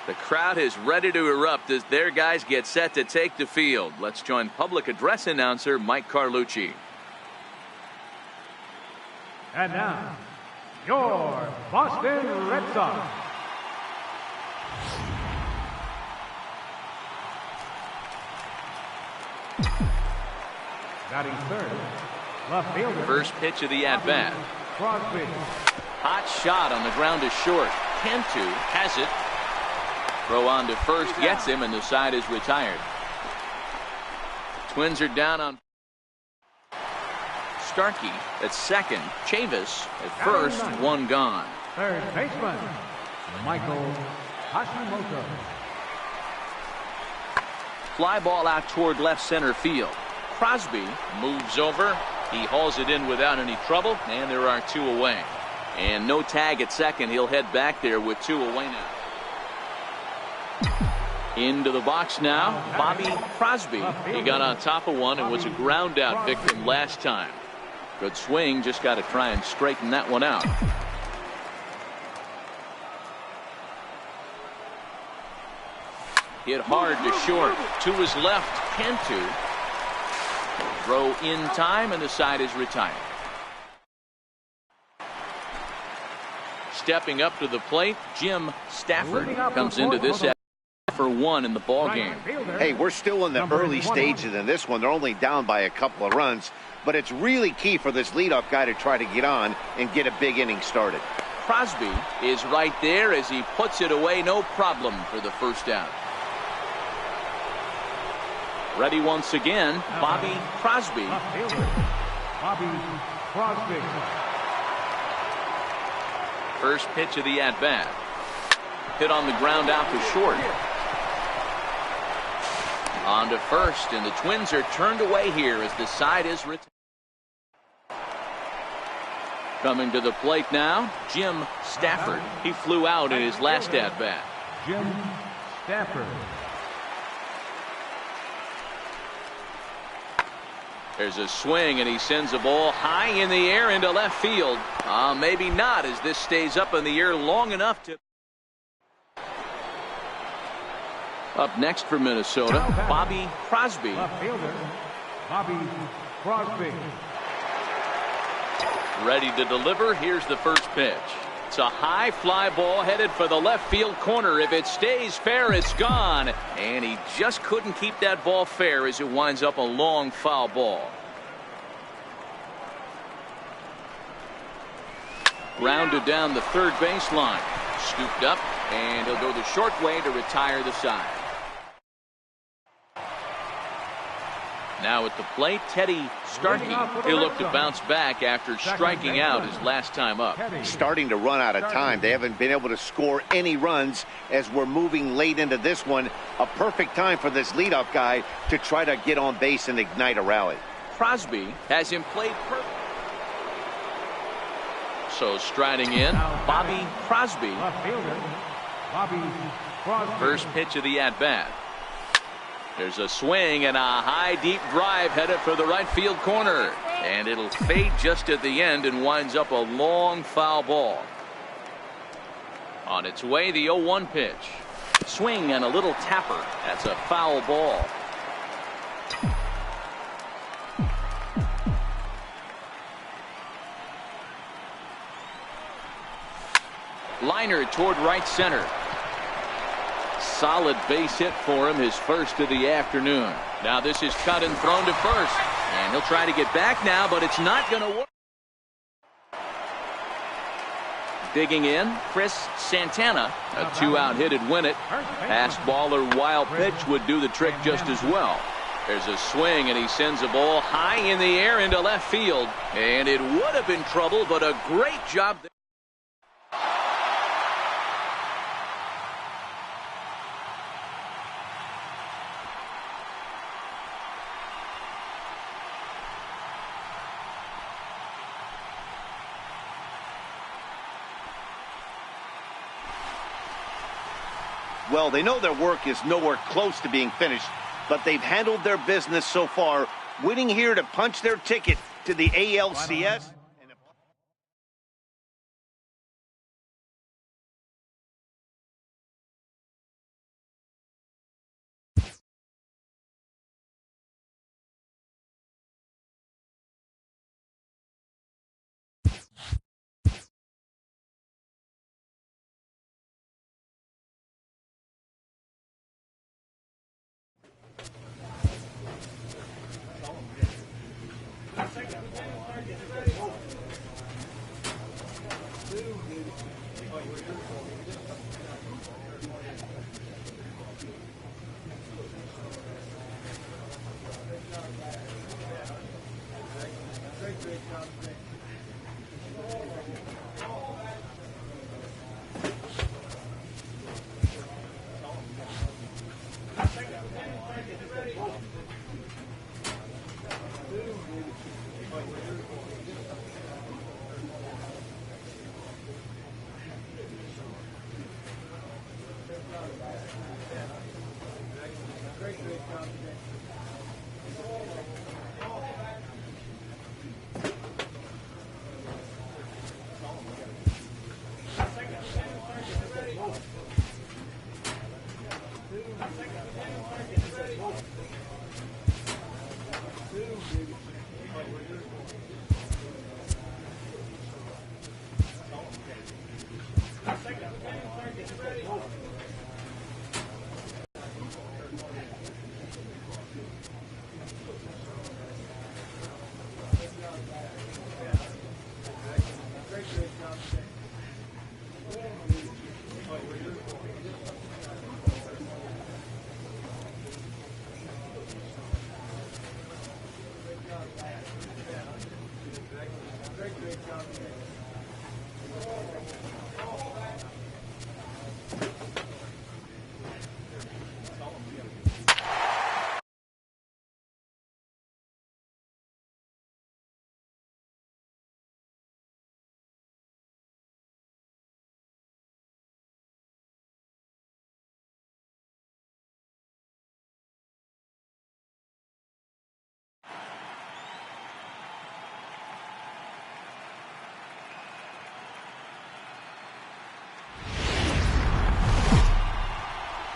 The crowd is ready to erupt as their guys get set to take the field. Let's join public address announcer Mike Carlucci. And now, your Boston Red Sox. Batting third, left fielder. First pitch of the at-bat. Crosby. Hot shot on the ground is short. Cantu has it. Throw on to first gets him, and the side is retired. Twins are down on Starkey at second. Chavis at first. One gone. Third baseman, Michael Hashimoto. Fly ball out toward left center field. Crosby moves over. He hauls it in without any trouble, and there are two away. And no tag at second. He'll head back there with two away now. Into the box now, Bobby Crosby. He got on top of one and was a ground out victim last time. Good swing, just got to try and straighten that one out. Hit hard to short. To his left, Cantu. Throw in time, and the side is retired. Stepping up to the plate, Jim Stafford comes into this for one in the ball game. Hey, we're still in the early stages in this one. They're only down by a couple of runs, but it's really key for this leadoff guy to try to get on and get a big inning started. Crosby is right there as he puts it away, no problem for the first out. Ready once again, Bobby Crosby. Bobby Crosby. First pitch of the at-bat. Hit on the ground out to short. On to first, and the Twins are turned away here as the side is retired. Coming to the plate now, Jim Stafford. He flew out in his last at-bat. Jim Stafford. There's a swing, and he sends a ball high in the air into left field. Maybe not, as this stays up in the air long enough to. Up next for Minnesota, Bobby Crosby. Left fielder, Bobby Crosby. Ready to deliver. Here's the first pitch. It's a high fly ball headed for the left field corner. If it stays fair, it's gone. And he just couldn't keep that ball fair as it winds up a long foul ball. Grounded down the third baseline. Scooped up, and he'll go the short way to retire the side. Now at the plate, Teddy Starkey. He'll look to bounce back after striking out his last time up. Starting to run out of time. They haven't been able to score any runs as we're moving late into this one. A perfect time for this leadoff guy to try to get on base and ignite a rally. Crosby has him played perfect. So striding in, Bobby Crosby. Left fielder, Bobby Crosby. First pitch of the at-bat. There's a swing and a high deep drive headed for the right field corner, and it'll fade just at the end and winds up a long foul ball. On its way, the 0-1 pitch. Swing and a little tapper. That's a foul ball. Liner toward right center. Solid base hit for him, his first of the afternoon. Now this is cut and thrown to first, and he'll try to get back now, but it's not going to work. Digging in, Chris Santana. A two-out hit would win it. Fast ball or wild pitch would do the trick just as well. There's a swing, and he sends a ball high in the air into left field, and it would have been trouble, but a great job there. Well, they know their work is nowhere close to being finished, but they've handled their business so far, winning here to punch their ticket to the ALCS.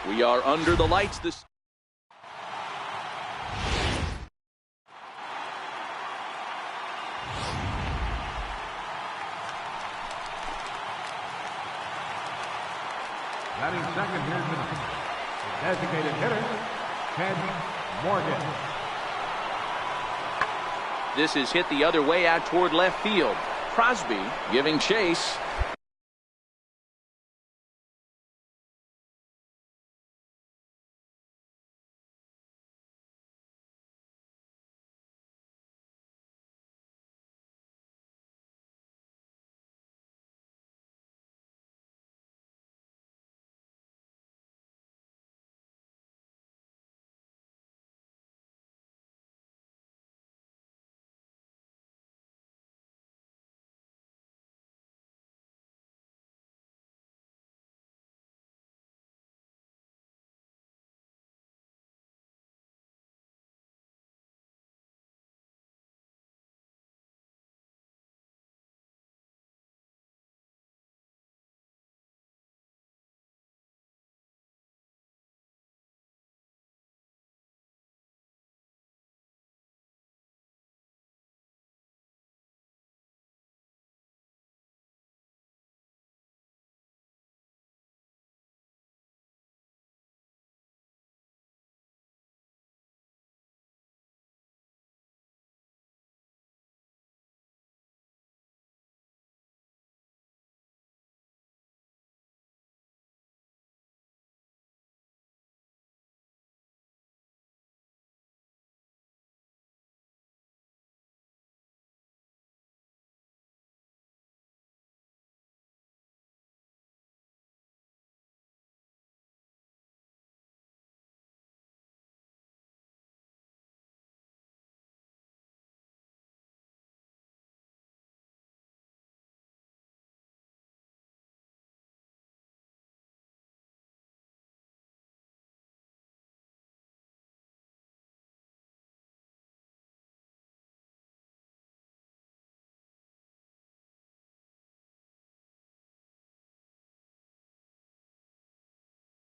We are under the lights this. Batting second, here's the designated hitter, Ted Morgan. This is hit the other way out toward left field. Crosby giving chase.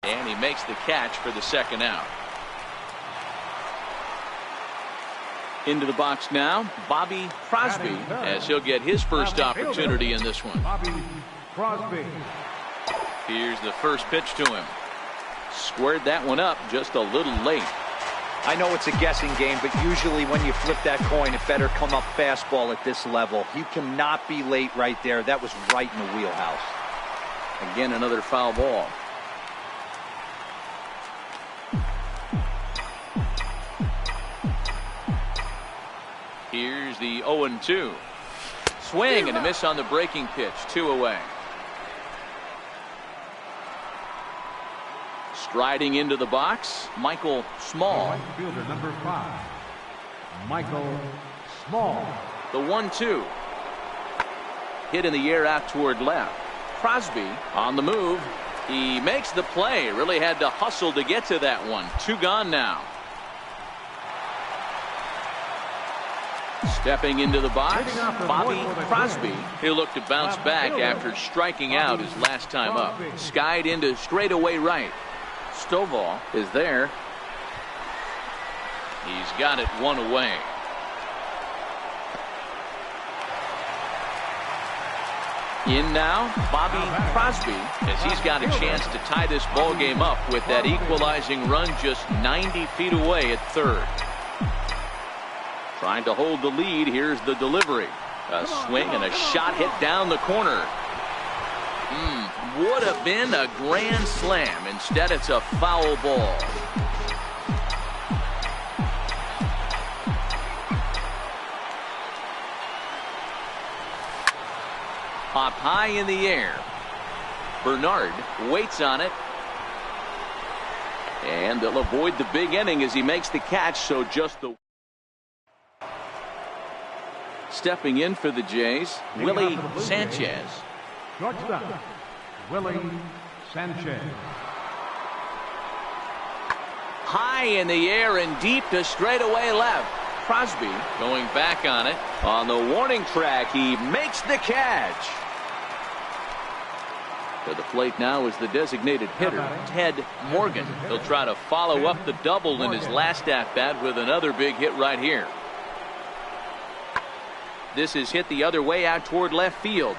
And he makes the catch for the second out. Into the box now, Bobby Crosby, as he'll get his first opportunity in this one. Bobby Crosby. Here's the first pitch to him. Squared that one up just a little late. I know it's a guessing game, but usually when you flip that coin, it better come up fastball at this level. You cannot be late right there. That was right in the wheelhouse. Again, another foul ball. Here's the 0-2. swing and a miss on the breaking pitch. 2 away. Striding into the box, Michael Small. Right fielder number 5, Michael Small. The 1-2. Hit in the air out toward left. Crosby on the move. He makes the play. Really had to hustle to get to that one. 2 gone now. Stepping into the box, Bobby Crosby. He'll look to bounce back after striking out his last time up. Skied into straightaway right. Stovall is there. He's got it 1 away. In now, Bobby Crosby, as he's got a chance to tie this ball game up with that equalizing run just 90 feet away at third. Trying to hold the lead. Here's the delivery. A swing and a shot hit down the corner. Would have been a grand slam. Instead, it's a foul ball. Popped high in the air. Bernard waits on it. And they'll avoid the big inning as he makes the catch. So just the... Stepping in for the Jays, Willie Sanchez. Shortstop, Willie Sanchez. High in the air and deep to straightaway left. Crosby going back on it. On the warning track, he makes the catch. To the plate now is the designated hitter, Ted Morgan. He'll try to follow up the double in his last at-bat with another big hit right here. This is hit the other way out toward left field.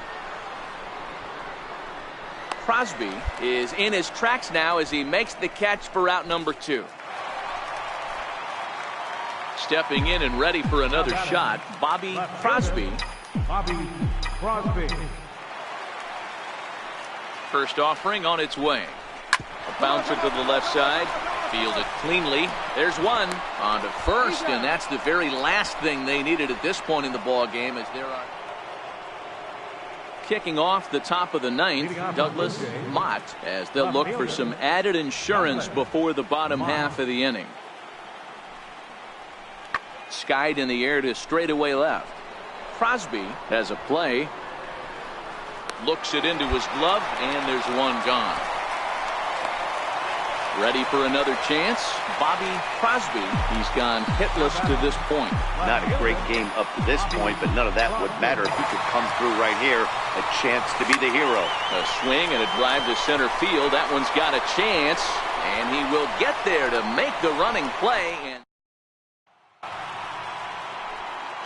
Crosby is in his tracks now as he makes the catch for out number 2. Stepping in and ready for another shot, Bobby Crosby. Bobby Crosby. First offering on its way. A bouncer to the left side. Fielded cleanly. There's one on to first, and that's the very last thing they needed at this point in the ball game, as there are kicking off the top of the 9th, Douglas Mott, as they'll look for some added insurance before the bottom half of the inning. Skied in the air to straightaway left. Crosby has a play. Looks it into his glove, and there's one gone. Ready for another chance, Bobby Crosby. He's gone hitless to this point. Not a great game up to this point, but none of that would matter if he could come through right here. A chance to be the hero. A swing and a drive to center field. That one's got a chance, and he will get there to make the running play. And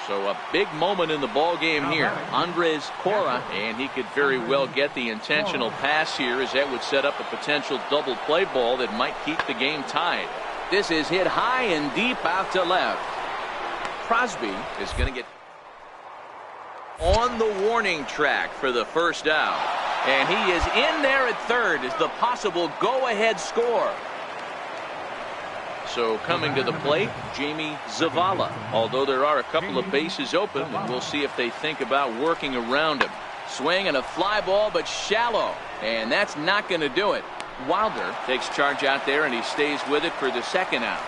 so a big moment in the ball game here. Andres Cora, and he could very well get the intentional pass here, as that would set up a potential double play ball that might keep the game tied. This is hit high and deep out to left. Crosby is going to get on the warning track for the first out. And he is in there at third as the possible go-ahead score. So coming to the plate, Jamie Zavala. Although there are a couple of bases open, and we'll see if they think about working around him. Swing and a fly ball, but shallow. And that's not going to do it. Wilder takes charge out there, and he stays with it for the second out.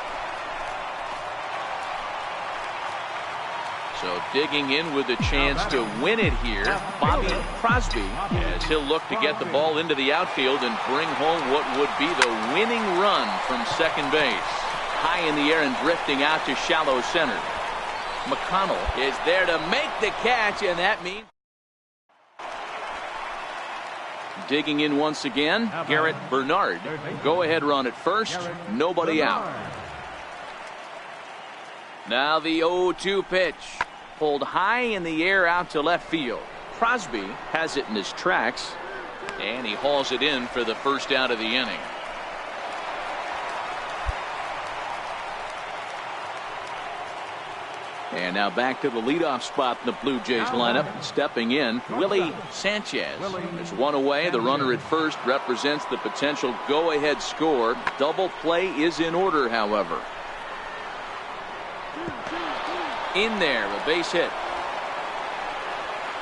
So digging in with a chance to win it here, Bobby Crosby, as he'll look to get the ball into the outfield and bring home what would be the winning run from second base. High in the air and drifting out to shallow center. McConnell is there to make the catch, and that means digging in once again, Garrett Bernard. Go ahead run at first, nobody out. Now the 0-2 pitch. Pulled high in the air out to left field. Crosby has it in his tracks, and he hauls it in for the first out of the inning. And now back to the leadoff spot in the Blue Jays lineup. Stepping in, Willie Sanchez. There's one away. The runner at first represents the potential go-ahead score. Double play is in order, however. In there, a base hit.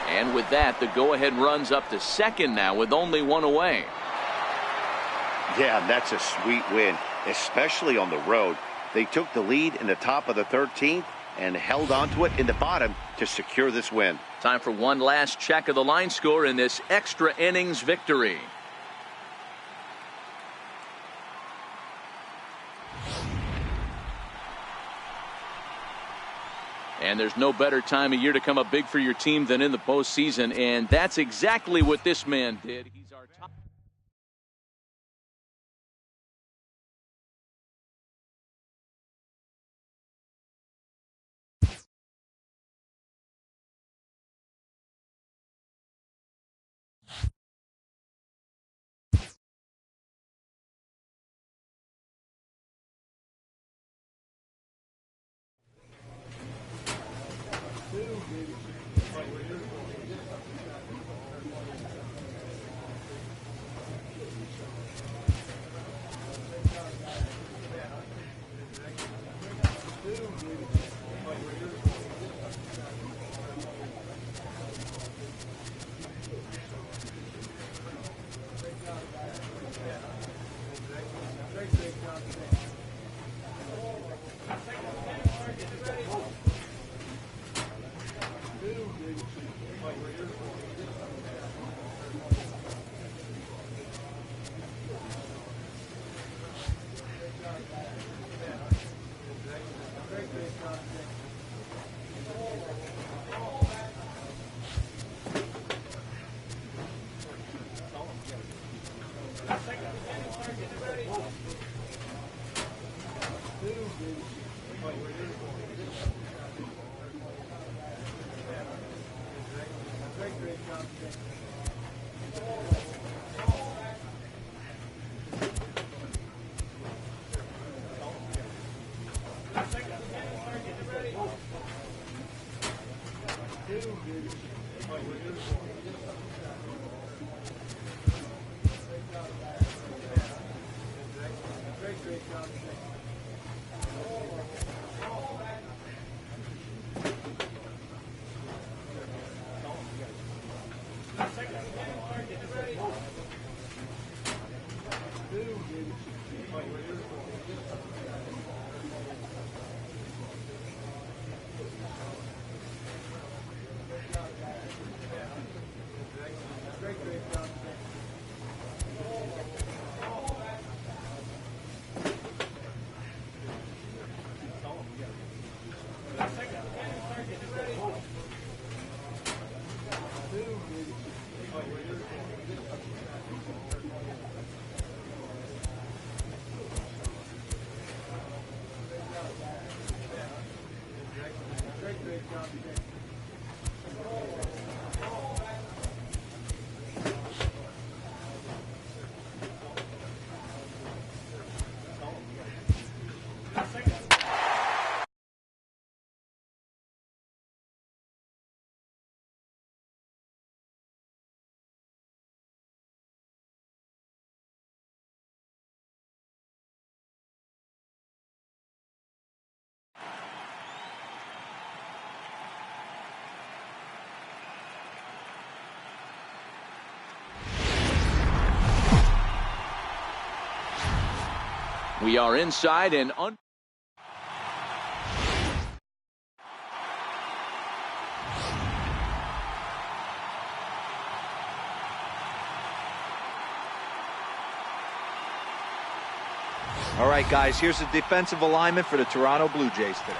And with that, the go-ahead runs up to second now with only one away. Yeah, that's a sweet win, especially on the road. They took the lead in the top of the 13th and held on to it in the bottom to secure this win. Time for one last check of the line score in this extra innings victory. And there's no better time of year to come up big for your team than in the postseason, and that's exactly what this man did. He's our top. We are inside and All right, guys, here's the defensive alignment for the Toronto Blue Jays today.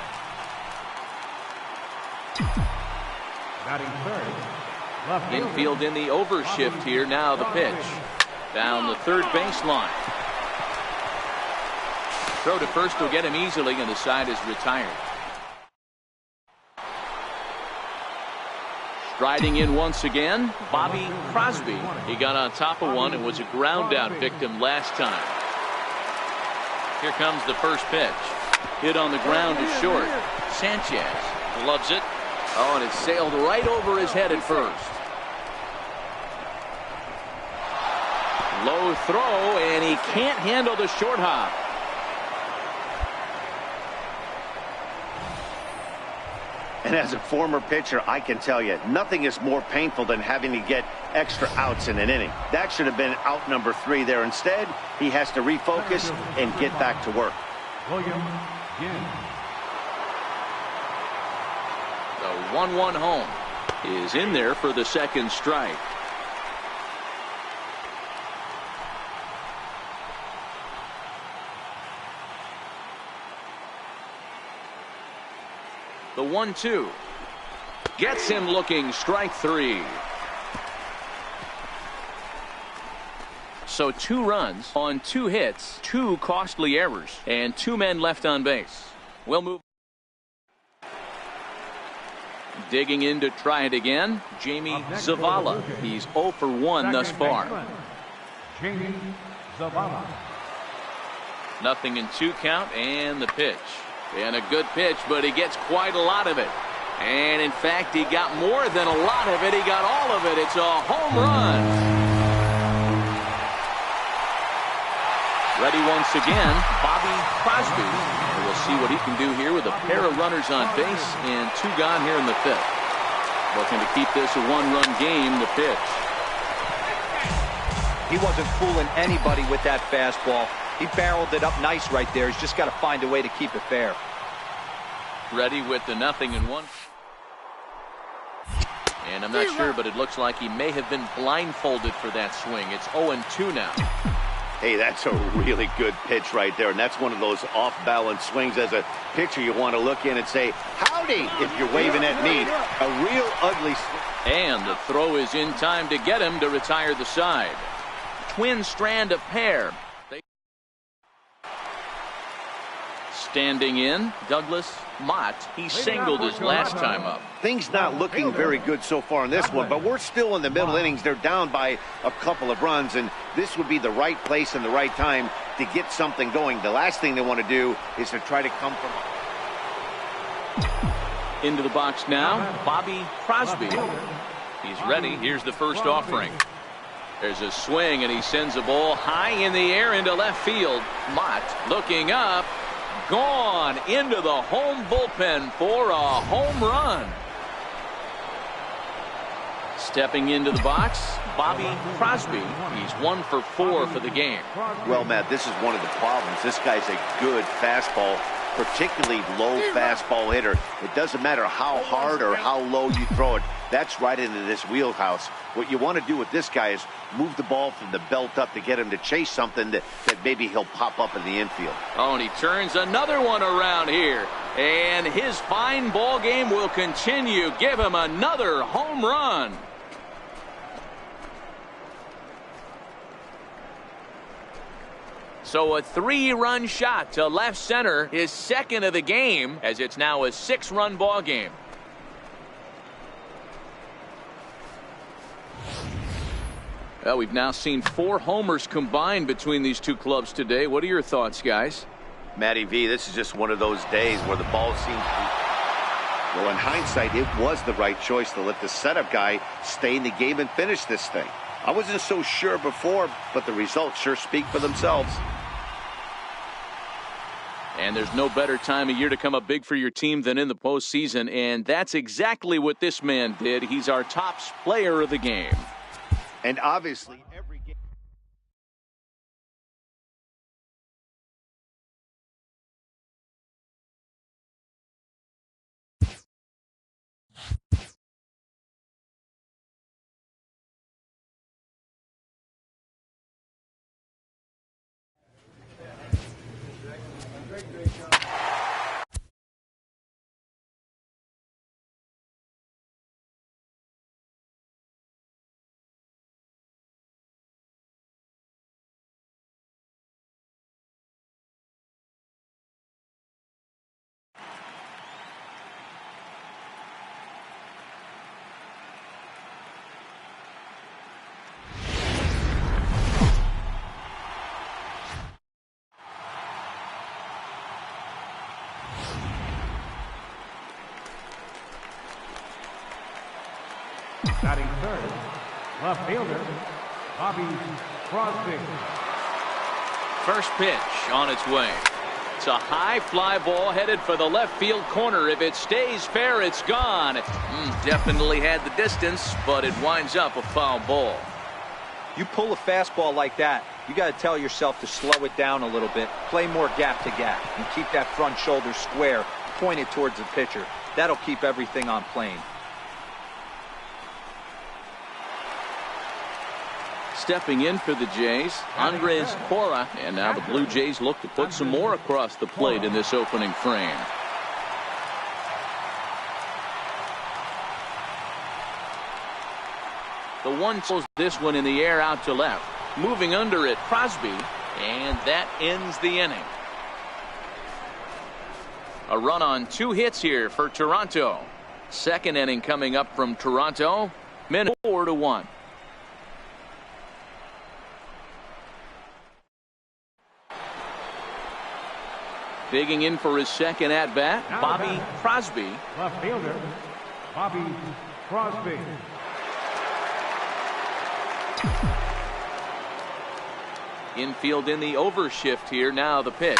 Batting third. Left infield in the overshift here. Now the pitch. Down the third baseline. Throw to first will get him easily, and the side is retired. Striding in once again, Bobby Crosby. He got on top of one and was a ground out victim last time. Here comes the first pitch. Hit on the ground to short. Sanchez gloves it. Oh, and it sailed right over his head at first. Low throw, and he can't handle the short hop. And as a former pitcher, I can tell you, nothing is more painful than having to get extra outs in an inning. That should have been out number 3 there. Instead, he has to refocus and get back to work. William Ginn. The 1-1 home is in there for the second strike. The 1-2 gets him looking, strike 3. So 2 runs on 2 hits, 2 costly errors, and 2 men left on base. We'll move. Digging in to try it again, Jamie Zavala. He's 0 for 1 thus far. Jamie Zavala. Nothing in 2 count, and the pitch. And a good pitch, but he gets quite a lot of it. And in fact, he got more than a lot of it. He got all of it. It's a home run. Ready once again, Bobby Crosby. We'll see what he can do here with a pair of runners on base and 2 gone here in the 5th. Looking to keep this a 1-run game, the pitch. He wasn't fooling anybody with that fastball. He barreled it up nice right there. He's just got to find a way to keep it fair. Ready with the 0-1. And I'm not sure, but it looks like he may have been blindfolded for that swing. It's 0-2 now. Hey, that's a really good pitch right there, and that's one of those off-balance swings. As a pitcher, you want to look in and say, howdy, if you're waving at me. A real ugly swing. And the throw is in time to get him to retire the side. Twin strand of pair. Standing in, Douglas Mott. He singled his last time up. Things not looking very good so far in this one, but we're still in the middle innings. They're down by a couple of runs, and this would be the right place and the right time to get something going. The last thing they want to do is to try to come from into the box now, Bobby Crosby. He's ready. Here's the first offering. There's a swing, and he sends a ball high in the air into left field. Mott looking up. Gone into the home bullpen for a home run. Stepping into the box, Bobby Crosby. He's 1 for 4 for the game. Well, Matt, this is one of the problems. This guy's a good fastball, particularly low fastball hitter. It doesn't matter how hard or how low you throw it. That's right into this wheelhouse. What you want to do with this guy is move the ball from the belt up to get him to chase something that maybe he'll pop up in the infield. Oh, and he turns another one around here. And his fine ball game will continue. Give him another home run. So a 3-run shot to left center, his second of the game, as it's now a 6-run ball game. Well, we've now seen 4 homers combined between these 2 clubs today. What are your thoughts, guys? Matty V, this is just one of those days where the ball seems to... Well, in hindsight, it was the right choice to let the setup guy stay in the game and finish this thing. I wasn't so sure before, but the results sure speak for themselves. And there's no better time of year to come up big for your team than in the postseason, and that's exactly what this man did. He's our top player of the game. And obviously, every game. Batting third, left fielder, Bobby Crosby. First pitch on its way. It's a high fly ball headed for the left field corner. If it stays fair, it's gone. Definitely had the distance, but it winds up a foul ball. You pull a fastball like that, you got to tell yourself to slow it down a little bit, play more gap to gap, and keep that front shoulder square, pointed towards the pitcher. That'll keep everything on plane. Stepping in for the Jays, Andres Cora, and now the Blue Jays look to put some more across the plate in this opening frame. The one pulls this one in the air out to left. Moving under it, Crosby, and that ends the inning. A run on 2 hits here for Toronto. Second inning coming up from Toronto. Minute 4-1. Digging in for his second at-bat, Bobby Crosby. Left fielder, Bobby Crosby. Infield in the overshift here. Now the pitch.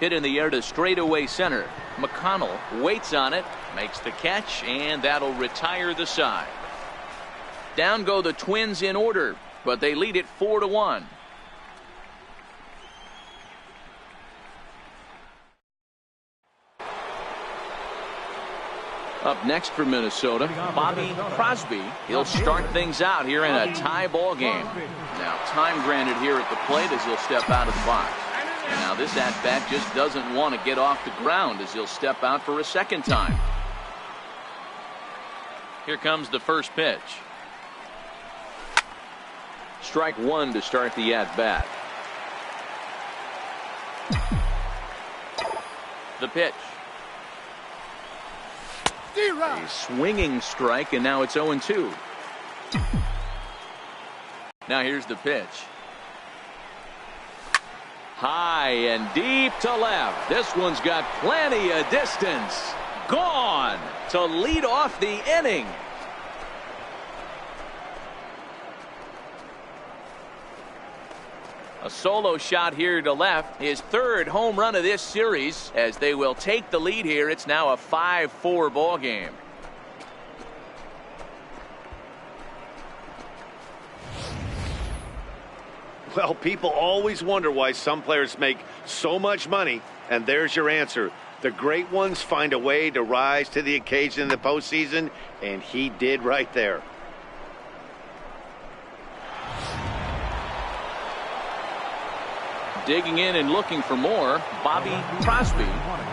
Hit in the air to straightaway center. McConnell waits on it, makes the catch, and that'll retire the side. Down go the Twins in order, but they lead it 4-1. Up next for Minnesota, Bobby Crosby. He'll start things out here in a tie ball game. Now time granted here at the plate as he'll step out of the box. And now this at-bat just doesn't want to get off the ground as he'll step out for a second time. Here comes the first pitch. Strike one to start the at-bat. The pitch. A swinging strike, and now it's 0-2. Now here's the pitch. High and deep to left. This one's got plenty of distance. Gone to lead off the inning. A solo shot here to left. His third home run of this series as they will take the lead here. It's now a 5-4 ball game. Well, people always wonder why some players make so much money, and there's your answer. The great ones find a way to rise to the occasion in the postseason, and he did right there. Digging in and looking for more, Bobby Crosby.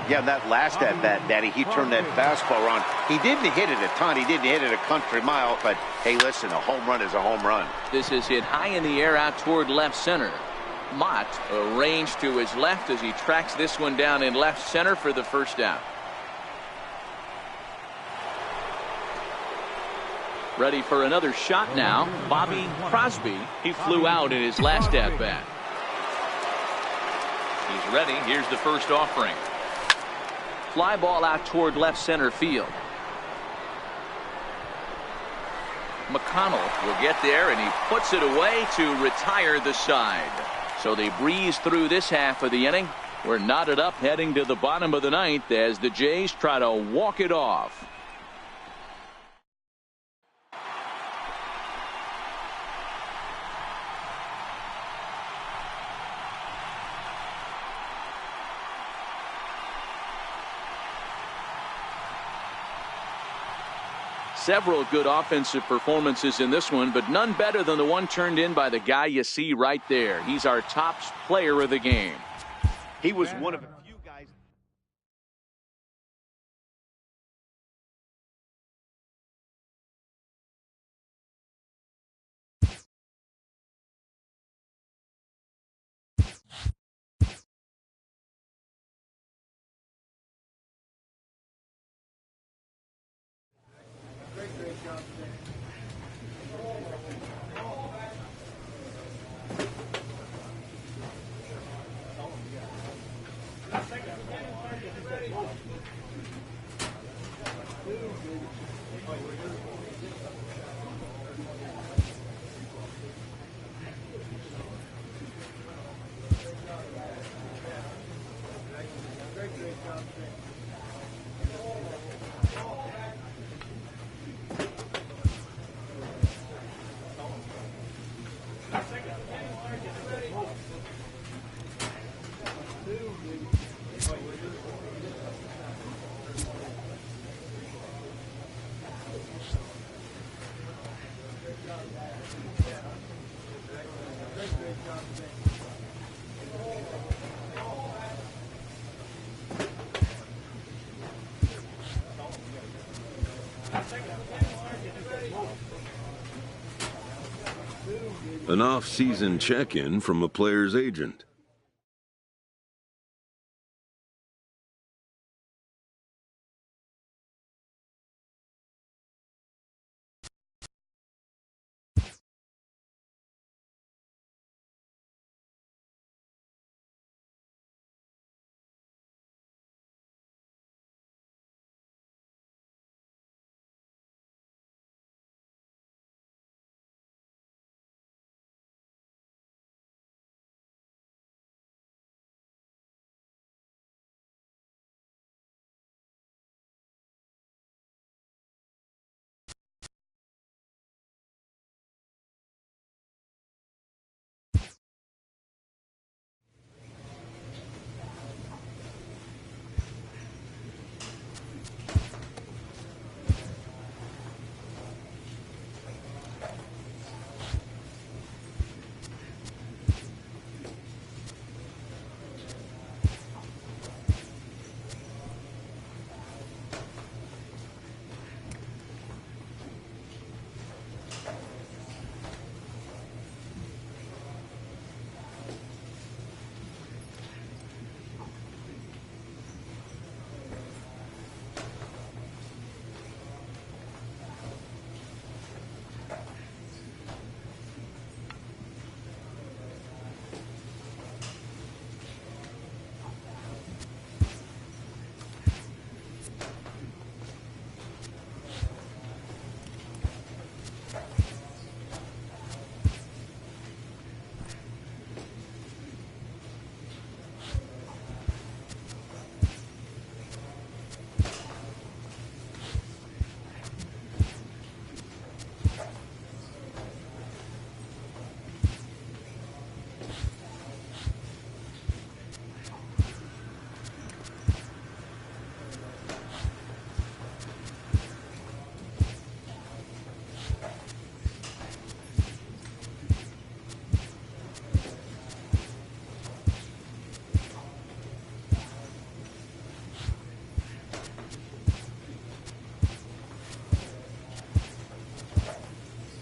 Yeah, that last at-bat, Daddy, he turned that fastball around. He didn't hit it a ton. He didn't hit it a country mile, but hey, listen, a home run is a home run. This is hit high in the air out toward left center. Mott arranged to his left as he tracks this one down in left center for the first out. Ready for another shot now, Bobby Crosby. He flew out in his last at-bat. He's ready. Here's the first offering. Fly ball out toward left center field. McConnell will get there, and he puts it away to retire the side. So they breeze through this half of the inning. We're knotted up heading to the bottom of the ninth as the Jays try to walk it off. Several good offensive performances in this one, but none better than the one turned in by the guy you see right there. He's our top player of the game. He was one of a few guys. An off-season check-in from a player's agent.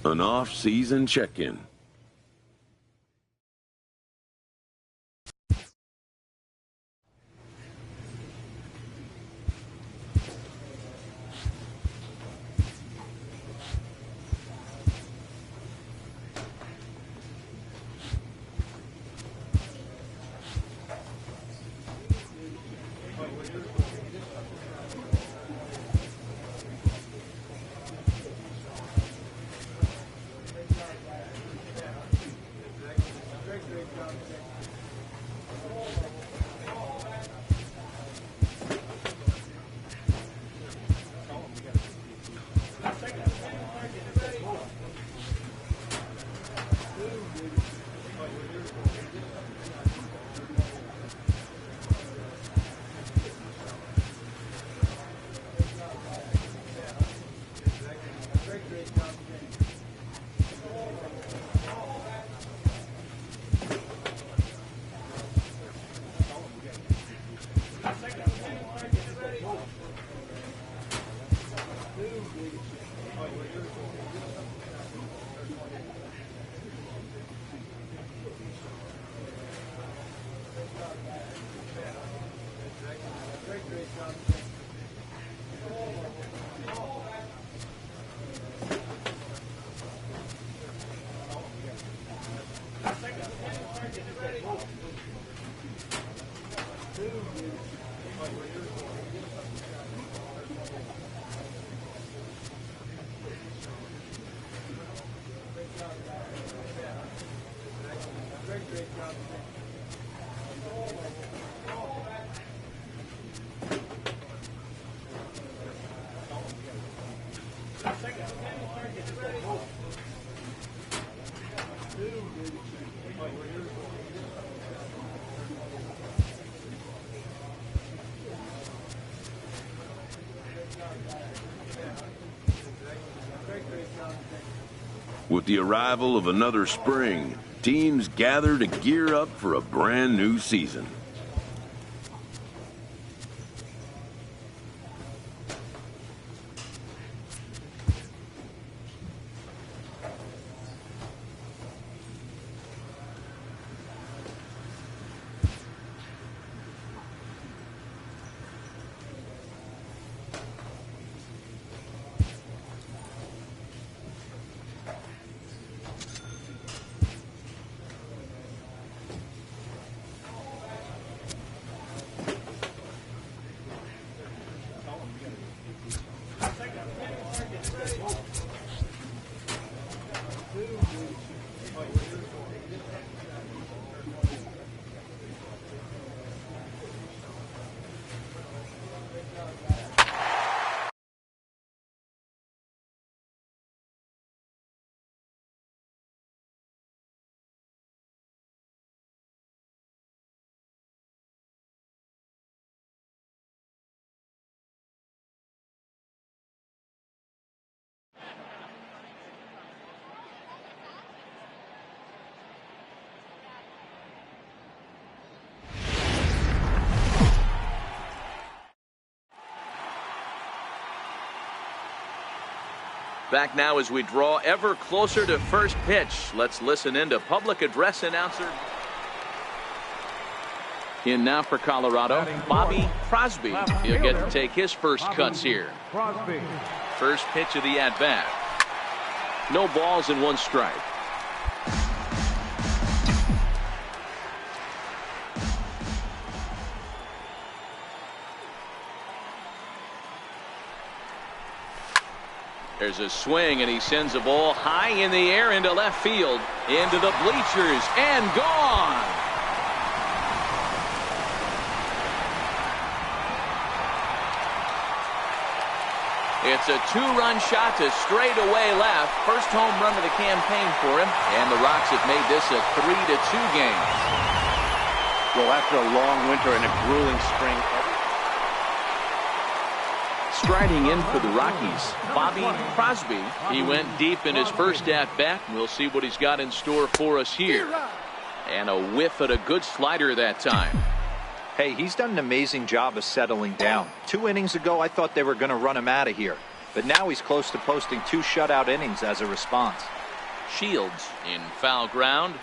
An off-season check-in. With the arrival of another spring, teams gather to gear up for a brand new season. Back now as we draw ever closer to first pitch. Let's listen in to public address announcer. In now for Colorado, Bobby Crosby. He'll get to take his first cuts here. First pitch of the at-bat. No balls and 1 strike. There's a swing, and he sends a ball high in the air into left field, into the bleachers, and gone. It's a 2-run shot to straightaway left. First home run of the campaign for him, and the Rocks have made this a 3-2 game. Well, after a long winter and a grueling spring. Striding in for the Rockies, Bobby Crosby. He went deep in his first at-bat. We'll see what he's got in store for us here. And a whiff at a good slider that time. Hey, he's done an amazing job of settling down. 2 innings ago, I thought they were going to run him out of here. But now he's close to posting 2 shutout innings as a response. Shields in foul ground.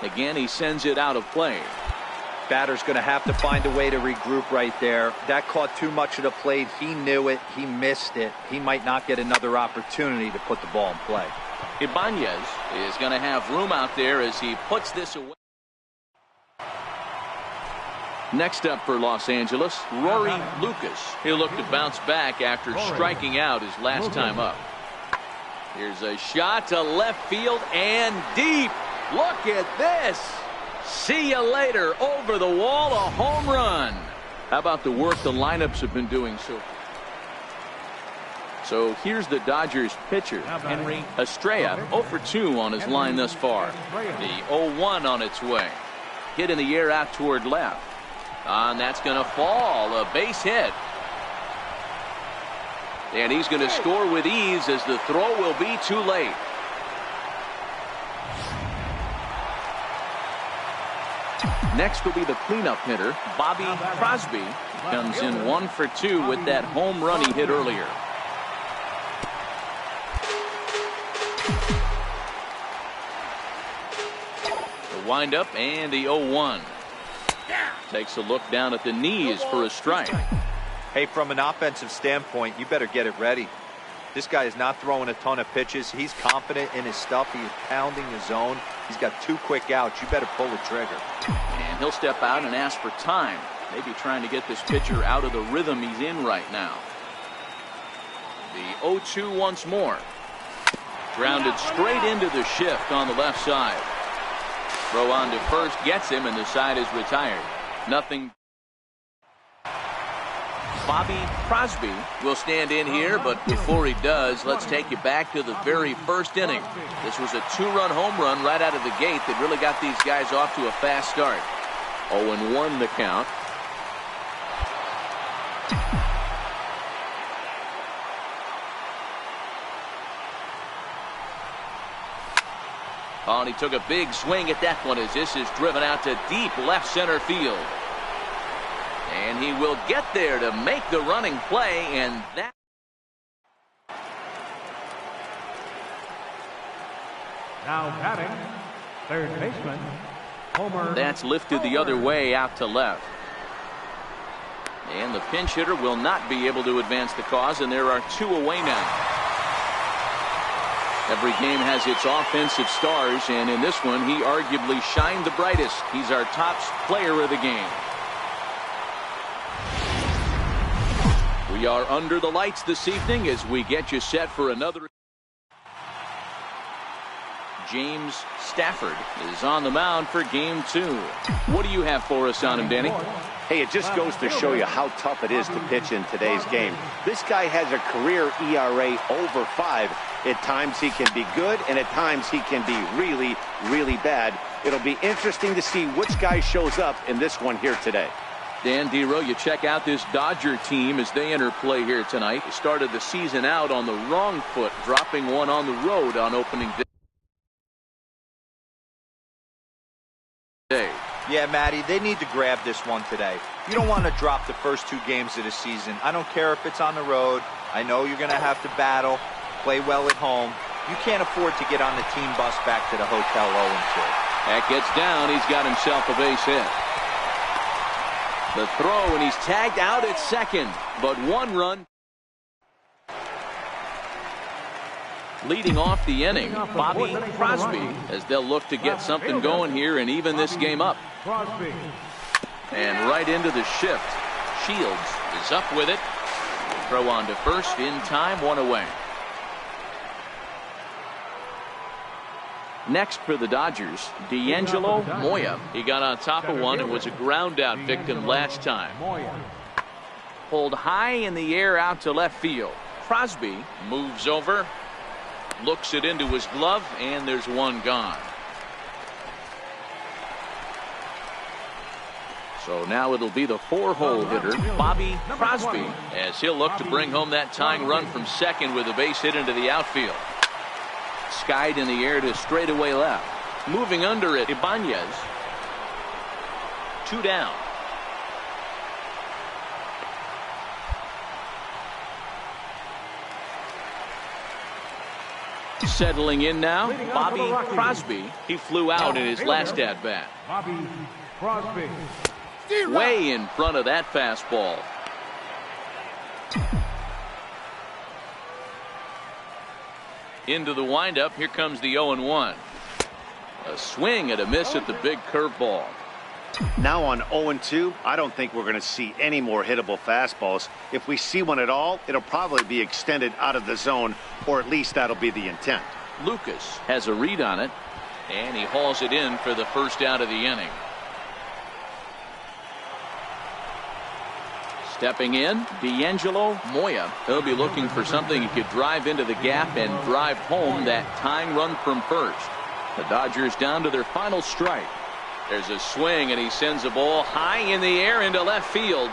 Again, he sends it out of play. Batter's going to have to find a way to regroup right there. That caught too much of the plate. He knew it. He missed it. He might not get another opportunity to put the ball in play. Ibanez is going to have room out there as he puts this away. Next up for Los Angeles, Rory Lucas. He'll look to bounce back after striking out his last time up. Here's a shot to left field and deep. Look at this. See you later. Over the wall, a home run. How about the work the lineups have been doing so far? So here's the Dodgers pitcher, Henry Estrella, 0 for 2 on his line thus far. The 0-1 on its way. Hit in the air out toward left. And that's going to fall. A base hit. And he's going to score with ease as the throw will be too late. Next will be the cleanup hitter, Bobby Crosby. Comes in 1 for 2 with that home run he hit earlier. The windup and the 0-1. Takes a look down at the knees for a strike. Hey, from an offensive standpoint, you better get it ready. This guy is not throwing a ton of pitches. He's confident in his stuff. He is pounding his zone. He's got 2 quick outs. You better pull the trigger. And he'll step out and ask for time. Maybe trying to get this pitcher out of the rhythm he's in right now. The 0-2 once more. Grounded straight into the shift on the left side. Throw on to first gets him, and the side is retired. Nothing. Bobby Crosby will stand in here, but before he does, let's take you back to the very first inning. This was a 2-run home run right out of the gate that really got these guys off to a fast start. 0-1 the count. Oh, and he took a big swing at that one as this is driven out to deep left center field. And he will get there to make the running play, and that. Now batting, third baseman, Homer. That's lifted the other way out to left. And the pinch hitter will not be able to advance the cause, and there are 2 away now. Every game has its offensive stars, and in this one, he arguably shined the brightest. He's our top player of the game. We are under the lights this evening as we get you set for another. James Stafford is on the mound for game 2. What do you have for us on him, Danny? Hey, it just goes to show you how tough it is to pitch in today's game. This guy has a career ERA over 5. At times he can be good, and at times he can be really, really bad. It'll be interesting to see which guy shows up in this one here today. Dan Dero, you check out this Dodger team as they enter play here tonight. They started the season out on the wrong foot, dropping one on the road on opening day. Yeah, Matty, they need to grab this one today. You don't want to drop the first 2 games of the season. I don't care if it's on the road. I know you're going to have to battle, play well at home. You can't afford to get on the team bus back to the hotel 0-2. That gets down. He's got himself a base hit. The throw, and he's tagged out at second. But 1 run. Leading off the inning, Bobby Crosby, as they'll look to get something going here and even this game up. And right into the shift. Shields is up with it. Throw on to first in time, 1 away. Next for the Dodgers, D'Angelo Moya. He got on top of one and was a ground out victim last time. Pulled high in the air out to left field. Crosby moves over, looks it into his glove, and there's 1 gone. So now it'll be the 4-hole hitter, Bobby Crosby, as he'll look to bring home that tying run from second with a base hit into the outfield. Skied in the air to straightaway left. Moving under it, Ibanez. 2 down. Settling in now, Bobby Crosby. He flew out in his last at-bat. Bobby Crosby. Way in front of that fastball. Into the windup. Here comes the 0-1. A swing and a miss at the big curveball. Now on 0-2, I don't think we're going to see any more hittable fastballs. If we see one at all, it'll probably be extended out of the zone, or at least that'll be the intent. Lucas has a read on it, and he hauls it in for the first out of the inning. Stepping in, D'Angelo Moya. He'll be looking for something he could drive into the gap and drive home that tying run from first. The Dodgers down to their final strike. There's a swing, and he sends a ball high in the air into left field.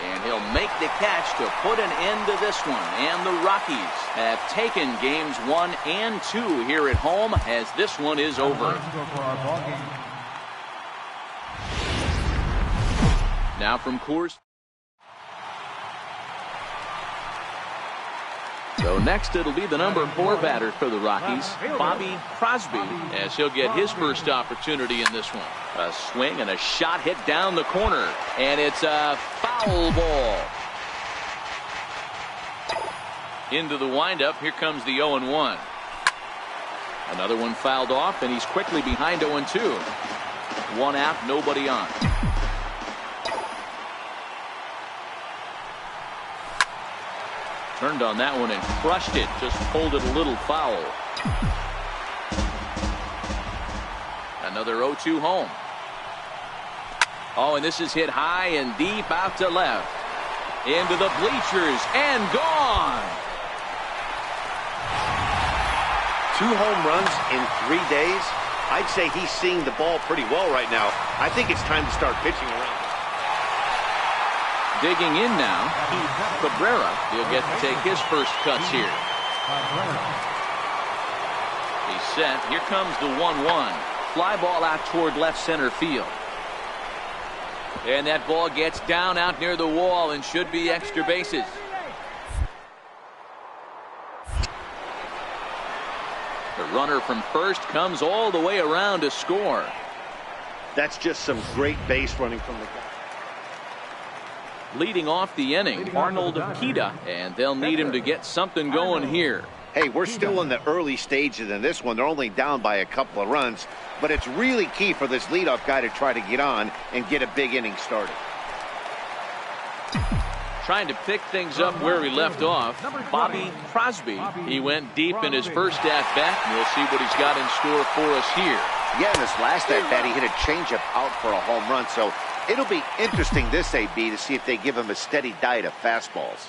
And he'll make the catch to put an end to this one. And the Rockies have taken games 1 and 2 here at home, as this one is over. Now from Coors. So next it'll be the number 4 batter for the Rockies, Bobby Crosby, as he'll get his first opportunity in this one. A swing and a shot hit down the corner, and it's a foul ball. Into the windup. Here comes the 0-1. Another one fouled off, and he's quickly behind 0-2. 1 out, nobody on. Turned on that one and crushed it. Just pulled it a little foul. Another 0-2 home. Oh, and this is hit high and deep out to left. Into the bleachers and gone. 2 home runs in 3 days. I'd say he's seeing the ball pretty well right now. I think it's time to start pitching around. Digging in now, Keith Cabrera. He'll get to take his first cuts here. He's set. Here comes the 1-1. Fly ball out toward left center field. And that ball gets down out near the wall and should be extra bases. The runner from first comes all the way around to score. That's just some great base running from the guy. Leading off the inning, Arnold Kida, and they'll need him to get something going here. Hey, we're still in the early stages in this one. They're only down by a couple of runs, but it's really key for this leadoff guy to try to get on and get a big inning started. Trying to pick things up where he left off, Bobby Crosby. He went deep in his first at-bat, and we'll see what he's got in store for us here. Yeah, in this last at-bat, he hit a changeup out for a home run, so it'll be interesting this AB to see if they give him a steady diet of fastballs.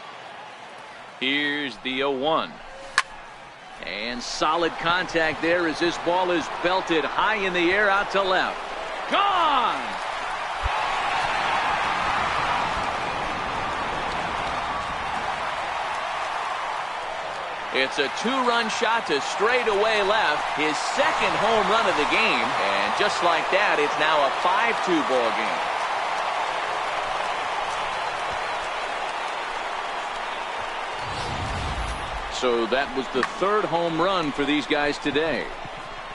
Here's the 0-1. And solid contact there as this ball is belted high in the air out to left. Gone! It's a two-run shot to straightaway left, his second home run of the game, and just like that, it's now a 5-2 ball game. So that was the third home run for these guys today.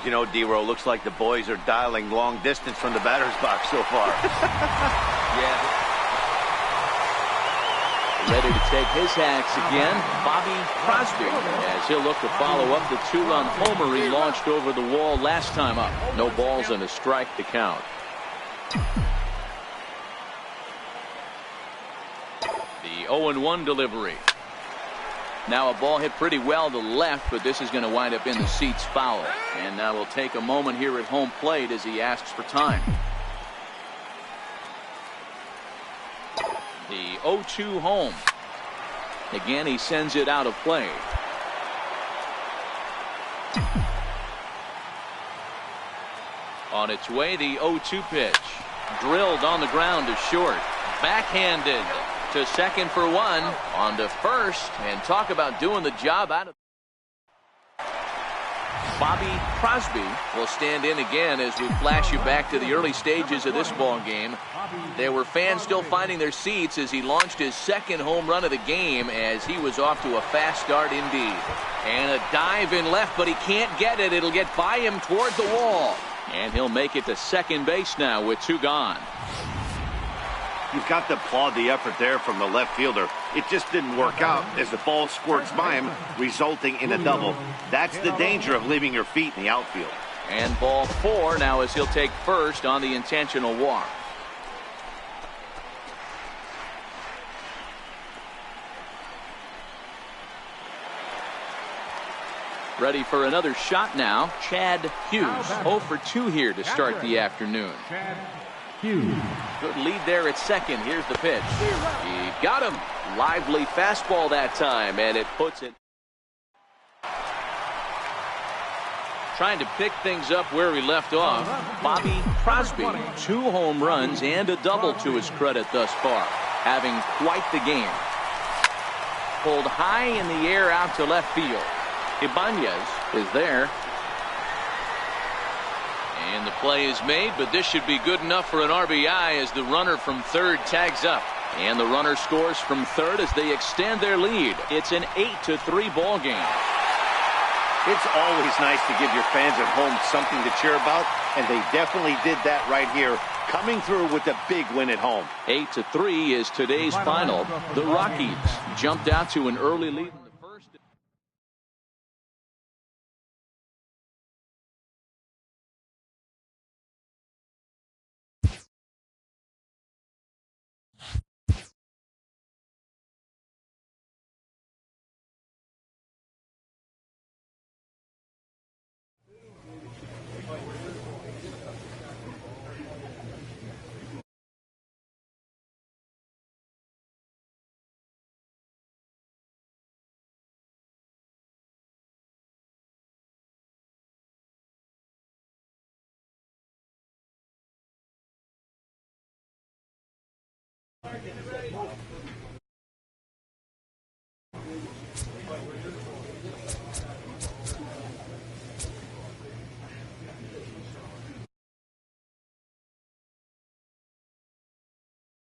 You know, D-Row, looks like the boys are dialing long distance from the batter's box so far. Yeah. Ready to take his hacks again, Bobby Crosby, as he'll look to follow up the two-run homer he launched over the wall last time up. No balls and a strike to count. The 0-1 delivery. Now a ball hit pretty well to left, but this is going to wind up in the seats foul. And now we'll take a moment here at home plate as he asks for time. The 0-2 home. Again, he sends it out of play. On its way, the 0-2 pitch. Drilled on the ground to short. Backhanded to second for one. On to first. And talk about doing the job out of. Bobby Crosby will stand in again as we flash you back to the early stages of this ball game. There were fans still finding their seats as he launched his second home run of the game as he was off to a fast start indeed. And a dive in left, but he can't get it. It'll get by him toward the wall. And he'll make it to second base now with two gone. You've got to applaud the effort there from the left fielder. It just didn't work out as the ball squirts by him, resulting in a double. That's the danger of leaving your feet in the outfield. And ball four now as he'll take first on the intentional walk. Ready for another shot now, Chad Hughes. 0 for 2 here to start the afternoon. Good lead there at second. Here's the pitch. He got him. Lively fastball that time, and it puts it. Trying to pick things up where he left off. Bobby Crosby, 2 home runs and a double to his credit thus far. Having quite the game. Pulled high in the air out to left field. Ibanez is there. And the play is made, but this should be good enough for an RBI as the runner from third tags up. And the runner scores from third as they extend their lead. It's an 8-3 ball game. It's always nice to give your fans at home something to cheer about, and they definitely did that right here, coming through with a big win at home. 8-3 is today's final. The Rockies jumped out to an early lead.